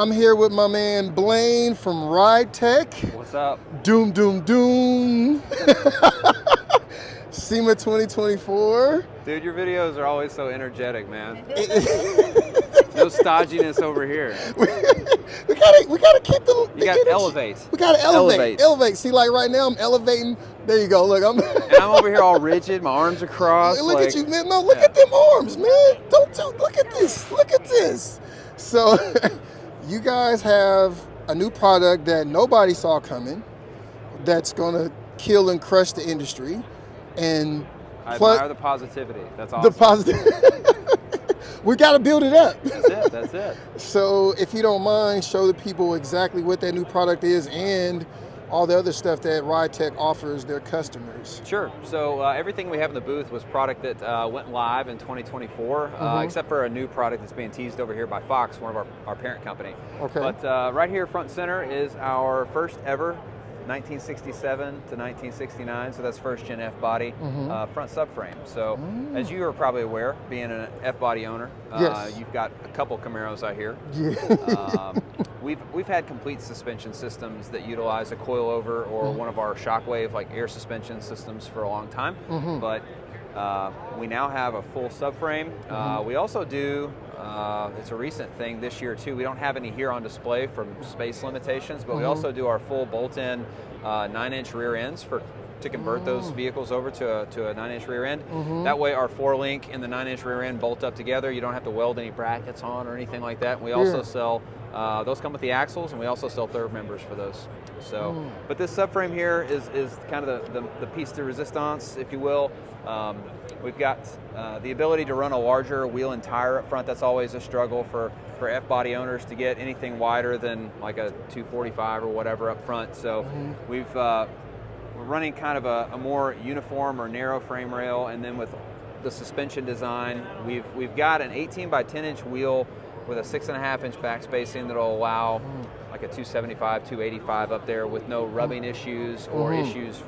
I'm here with my man Blaine from Ridetech. What's up? Doom, doom, doom. Sema 2024. Dude, your videos are always so energetic, man. No stodginess over here. we gotta keep the You got to energy. elevate. We gotta elevate. See, like right now I'm elevating. There you go. Look, And I'm over here all rigid. My arms are crossed. Look like, at you, man. No, look at them arms, man. Look at this. Look at this. So, you guys have a new product that nobody saw coming. That's gonna kill and crush the industry, and I admire the positivity. That's awesome. the positive. We got to build it up. That's it. So, if you don't mind, show the people exactly what that new product is and all the other stuff that Ridetech offers their customers. Sure. So everything we have in the booth was product that went live in 2024, except for a new product that's being teased over here by Fox, one of our parent company. Okay. But right here front and center is our first ever 1967 to 1969, so that's first gen F-body front subframe. So as you are probably aware, being an F-body owner, Yes. you've got a couple Camaros out here. Yeah. We've had complete suspension systems that utilize a coilover or one of our shockwave like air suspension systems for a long time, but we now have a full subframe. We also do, it's a recent thing this year too, we don't have any here on display from space limitations, but we also do our full bolt-in 9-inch rear ends to convert those vehicles over to a 9-inch rear end. That way our 4-link and the 9-inch rear end bolt up together. You don't have to weld any brackets on or anything like that. We also sell, those come with the axles, and we also sell third members for those. So, but this subframe here is kind of the piece de resistance, if you will. We've got the ability to run a larger wheel and tire up front. That's always a struggle for F-body owners to get anything wider than like a 245 or whatever up front. So we're running kind of a more uniform or narrow frame rail, and then with the suspension design, we've got an 18 by 10 inch wheel with a 6.5 inch back spacing that'll allow like a 275, 285 up there with no rubbing issues or issues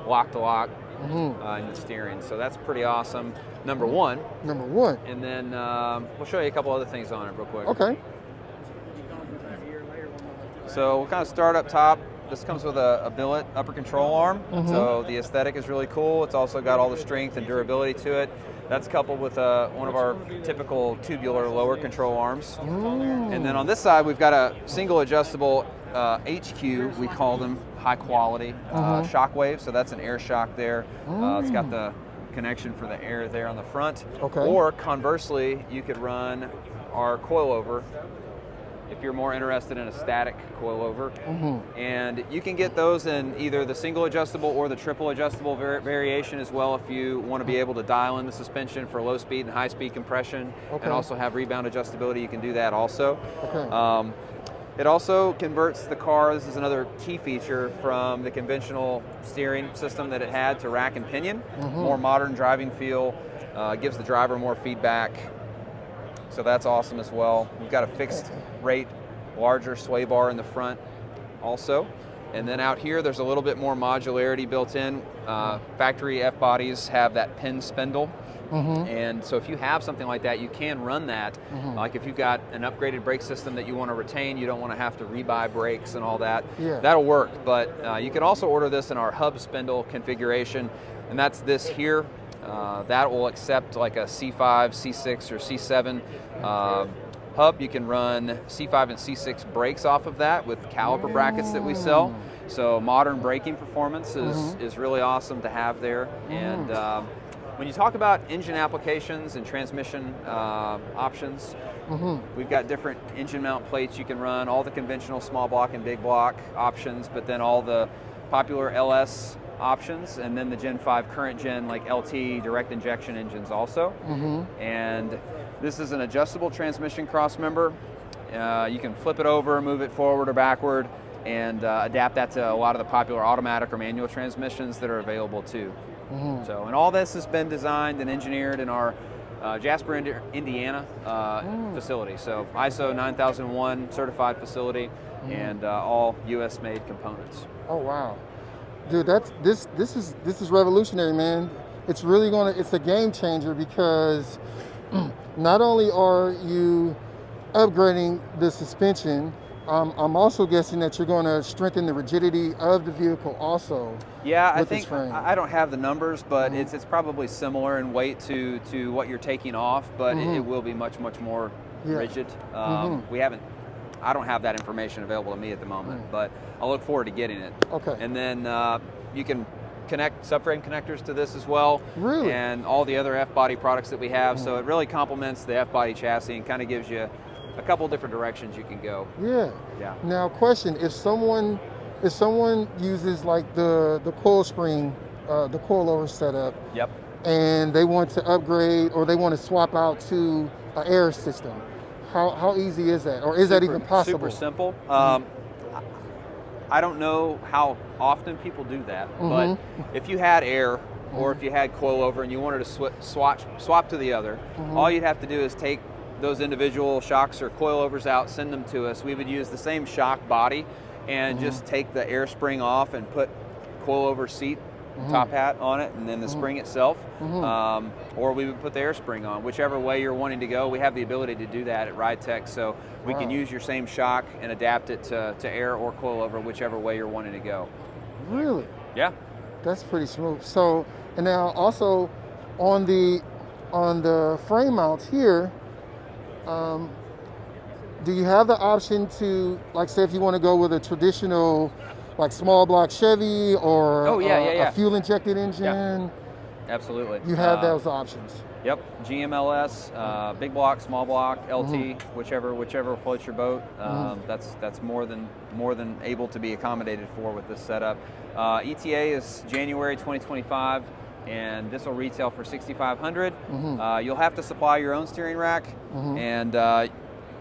lock to lock in the steering. So that's pretty awesome. Number one. And then we'll show you a couple other things on it real quick. Okay. So we'll kind of start up top. This comes with a billet upper control arm, so the aesthetic is really cool. It's also got all the strength and durability to it. That's coupled with one of our typical tubular lower control arms. And then on this side, we've got a single adjustable HQ, we call them, high quality shockwave. So that's an air shock there. It's got the connection for the air there on the front. Okay. Or conversely, you could run our coilover if you're more interested in a static coilover. And you can get those in either the single adjustable or the triple adjustable variation as well if you want to be able to dial in the suspension for low speed and high speed compression and also have rebound adjustability. You can do that also. It also converts the car, this is another key feature, from the conventional steering system that it had to rack and pinion. More modern driving feel, gives the driver more feedback. So that's awesome as well. We've got a fixed rate, larger sway bar in the front also. And then out here, there's a little bit more modularity built in. Factory F-bodies have that pin spindle. And so if you have something like that, you can run that. Like if you've got an upgraded brake system that you want to retain, you don't want to have to rebuy brakes and all that, that'll work. But you can also order this in our hub spindle configuration, and that's this here. That will accept like a C5, C6, or C7 hub. You can run C5 and C6 brakes off of that with caliper brackets that we sell. So modern braking performance is really awesome to have there. And when you talk about engine applications and transmission options, we've got different engine mount plates you can run, all the conventional small block and big block options, but then all the popular LS options, and then the Gen 5 current gen like LT direct injection engines also. And this is an adjustable transmission cross member. You can flip it over, move it forward or backward, and adapt that to a lot of the popular automatic or manual transmissions that are available too. So, and all this has been designed and engineered in our Jasper, Indiana facility. So ISO 9001 certified facility, and all US made components. Oh wow. Dude, this is revolutionary, man. It's really it's a game changer because not only are you upgrading the suspension, I'm also guessing that you're going to strengthen the rigidity of the vehicle also. Yeah, I with this think frame. I don't have the numbers, but it's probably similar in weight to what you're taking off, but it will be much more rigid. We haven't. I don't have that information available to me at the moment, but I'll look forward to getting it. Okay. And then you can connect subframe connectors to this as well. Really? And all the other F-body products that we have. So it really complements the F-body chassis and kind of gives you a couple different directions you can go. Yeah. Yeah. Now, question: if someone uses like the coil spring, the coilover setup, Yep. and they want to upgrade or they want to swap out to an air system, how easy is that, or is that even possible? Super simple. I don't know how often people do that, but if you had air or if you had coilover and you wanted to swap to the other, all you'd have to do is take those individual shocks or coilovers out, send them to us. We would use the same shock body and just take the air spring off and put coilover seat top hat on it, and then the spring itself, or we would put the air spring on, whichever way you're wanting to go. We have the ability to do that at Ridetech, so we can use your same shock and adapt it to air or coilover, whichever way you're wanting to go. Really? Yeah. That's pretty smooth. So, and now also on the frame mounts here, do you have the option to, like, say if you want to go with a traditional, like, small block Chevy or a fuel injected engine? Yeah. Absolutely. You have those options. Yep, GMLS, big block, small block, LT, whichever floats your boat. That's more than able to be accommodated for with this setup. ETA is January 2025, and this will retail for $6,500. You'll have to supply your own steering rack, and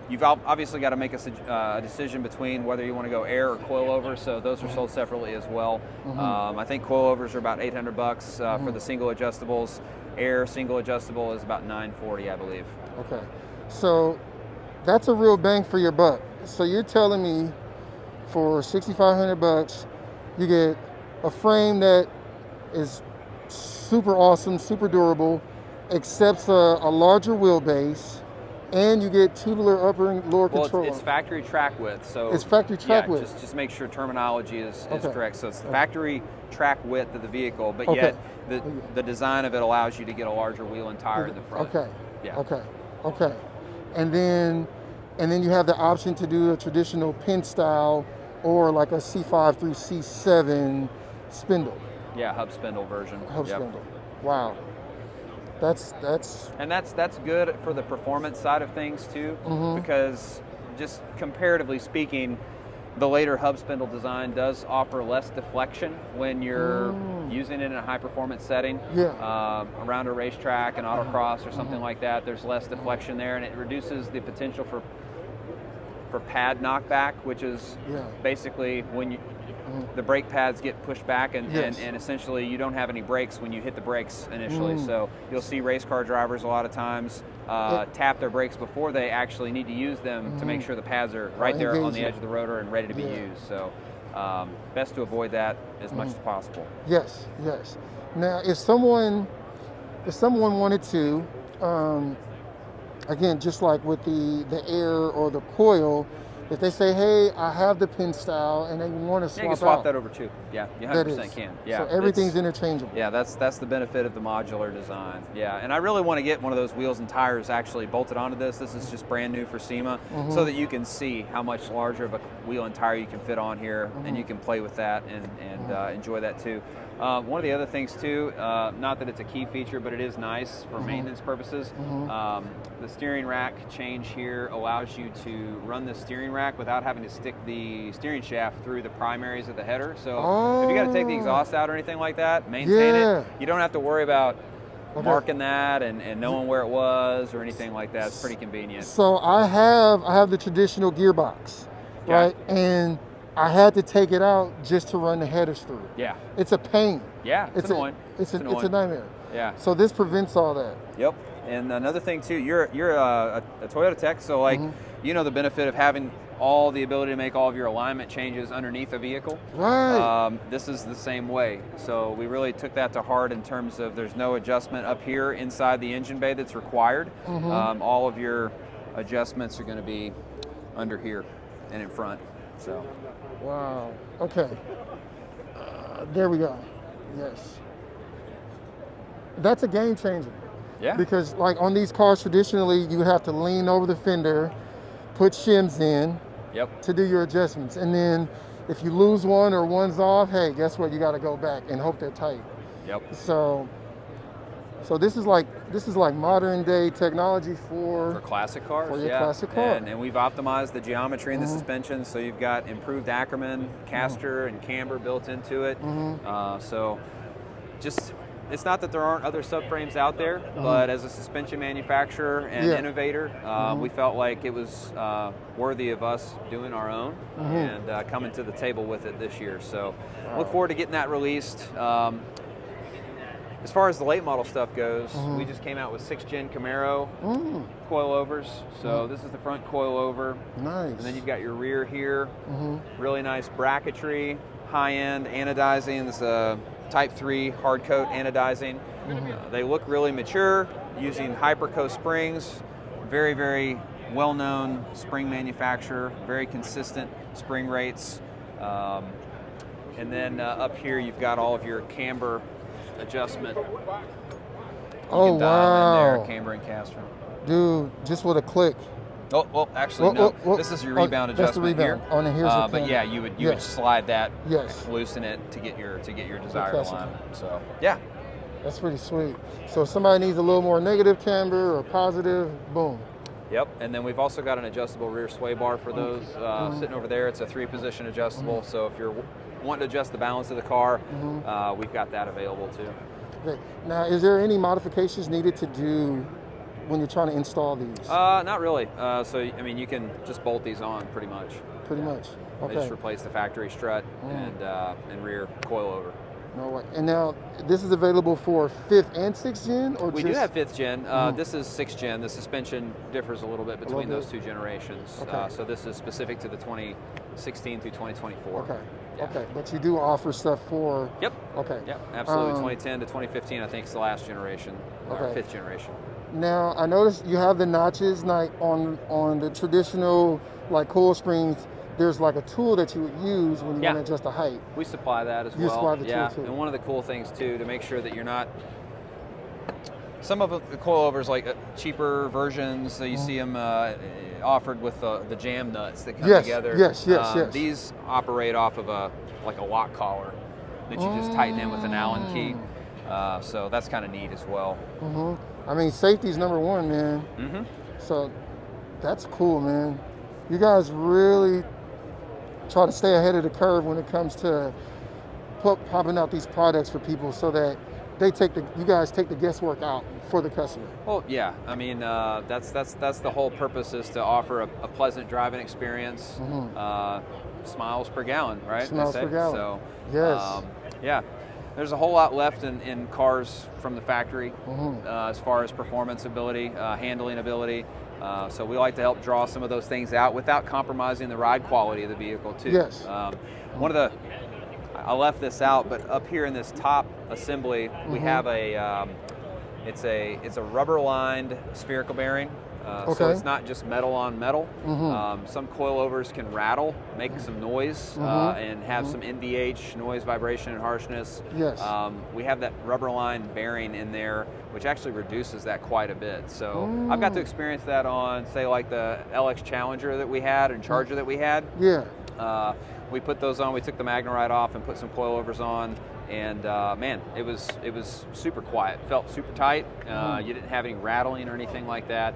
you've obviously got to make a decision between whether you want to go air or coilover, so those are sold separately as well. I think coilovers are about $800 for the single adjustables. Air single adjustable is about $940, I believe. Okay, so that's a real bang for your buck. So you're telling me for $6,500 you get a frame that is super awesome, super durable, accepts a larger wheelbase, and you get tubular upper and lower control. It's factory track width, so it's factory track width. Just make sure terminology is correct. So it's the factory track width of the vehicle, but yet the design of it allows you to get a larger wheel and tire in the front. Okay. Yeah. Okay. And then you have the option to do a traditional pin style or like a C5 through C7 spindle. Yeah, hub spindle version. Spindle. Wow. That's good for the performance side of things too, because just comparatively speaking, the later hub spindle design does offer less deflection when you're using it in a high performance setting. Around a racetrack, an autocross or something like that, there's less deflection there, and it reduces the potential for pad knockback, which is basically when the brake pads get pushed back and essentially you don't have any brakes when you hit the brakes initially. So you'll see race car drivers a lot of times tap their brakes before they actually need to use them to make sure the pads are right there on the edge of the rotor and ready to be used. So best to avoid that as much as possible. Yes. Now, if someone wanted to, again, just like with the air or the coil, if they say, hey, I have the pin style and they want to swap you can swap that over too. Yeah, you 100% can. Yeah, so everything's interchangeable. Yeah, that's the benefit of the modular design. Yeah, and I really want to get one of those wheels and tires actually bolted onto this. This is just brand new for Sema, so that you can see how much larger of a wheel and tire you can fit on here, and you can play with that and enjoy that too. One of the other things too, not that it's a key feature, but it is nice for maintenance purposes. The steering rack change here allows you to run the steering rack without having to stick the steering shaft through the primaries of the header. So if you got to take the exhaust out or anything like that, maintain it. You don't have to worry about marking that and knowing where it was or anything like that. It's pretty convenient. So I have the traditional gearbox, right? And I had to take it out just to run the headers through. Yeah. It's a pain. Yeah, it's annoying. It's a nightmare. Yeah. So this prevents all that. Yep. And another thing too, you're a Toyota tech, so like you know the benefit of having all the ability to make all of your alignment changes underneath a vehicle. Right. This is the same way. So we really took that to heart in terms of there's no adjustment up here inside the engine bay that's required. All of your adjustments are going to be under here and in front. So. Wow. Okay. There we go. Yes. That's a game changer. Yeah. Because like on these cars, traditionally, you have to lean over the fender, put shims in to do your adjustments. And then if you lose one or one's off, hey, guess what? You got to go back and hope they're tight. Yep. So this is like modern day technology for classic cars. For your classic car. And we've optimized the geometry in the suspension, so you've got improved Ackerman caster and camber built into it. So just, it's not that there aren't other subframes out there, but as a suspension manufacturer and innovator, we felt like it was worthy of us doing our own and coming to the table with it this year. So look forward to getting that released. As far as the late model stuff goes, we just came out with 6th gen Camaro coilovers. So this is the front coilover. Nice. And then you've got your rear here. Really nice bracketry, high-end anodizing. This is Type 3 hard coat anodizing. They look really mature, using Hyperco springs. Very, very well-known spring manufacturer, very consistent spring rates. And then up here you've got all of your camber adjustment. Oh, wow. In there, camber and caster. Dude, just with a click. Oh, well, actually, no. This is your rebound adjustment. That's the rebound. Here. Oh, and here's the but yeah, you would slide that, loosen it to get your desired alignment. So yeah, that's pretty sweet. So if somebody needs a little more negative camber or positive, boom. Yep, and then we've also got an adjustable rear sway bar for those sitting over there. It's a 3-position adjustable, so if you're wanting to adjust the balance of the car, we've got that available too. Okay. Now, is there any modifications needed to do when you're trying to install these? Not really. So, I mean, you can just bolt these on pretty much. Pretty much. Okay. They just replace the factory strut and rear coilover. No way. And now, this is available for 5th and 6th gen, or we do have 5th gen. This is 6th gen. The suspension differs a little bit between those two generations. Okay. So this is specific to the 2016 through 2024. Okay. Yeah. Okay. But you do offer stuff for. Yep. Okay. Yep. Absolutely. 2010 to 2015, I think, is the last generation. Or 5th generation. Now, I noticed you have the notches like on the traditional like coil springs. There's like a tool that you would use when you want to adjust the height. We supply that as well. You supply the tool too. And one of the cool things too, to make sure that you're not, some of the coilovers, like cheaper versions, you see them offered with the jam nuts that come together. Yes. These operate off of a lock collar that you just tighten in with an Allen key. So that's kind of neat as well. I mean, safety's number one, man. So that's cool, man. You guys really try to stay ahead of the curve when it comes to popping out these products for people, so that you guys take the guesswork out for the customer. Well, yeah. I mean, that's the whole purpose, is to offer a pleasant driving experience. Smiles per gallon, right? Smiles per gallon. So yes. Yeah. There's a whole lot left in cars from the factory as far as performance ability, handling ability. So we like to help draw some of those things out without compromising the ride quality of the vehicle too. Yes. I left this out, but up here in this top assembly, we have it's a rubber lined spherical bearing. So it's not just metal on metal. Some coilovers can rattle, make some noise, and have some NVH, noise, vibration, and harshness. Yes. We have that rubber lined bearing in there, which actually reduces that quite a bit. So I've got to experience that on, say, like the LX Challenger that we had and Charger that we had. Yeah. We put those on. We took the Magnerite off and put some coilovers on. And man, it was super quiet. Felt super tight. You didn't have any rattling or anything like that.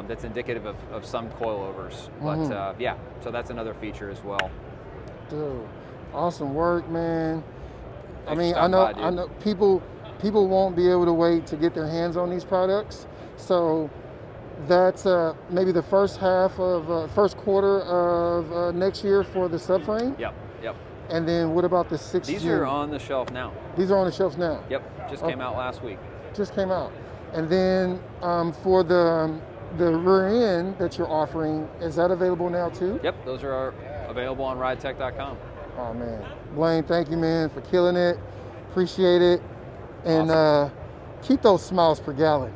That's indicative of some coilovers. But yeah, so that's another feature as well. Dude, awesome work, man. Thanks. I mean, I know people won't be able to wait to get their hands on these products. So that's maybe the first quarter of next year for the subframe. Yep. And then what about the 6th gen? These are on the shelf now. These are on the shelves now? Yep, just came out last week. Just came out. And then for the rear end that you're offering, is that available now too? Yep, those are available on ridetech.com. Oh man, Blaine, thank you, man, for killing it. Appreciate it. And awesome. Keep those smiles per gallon.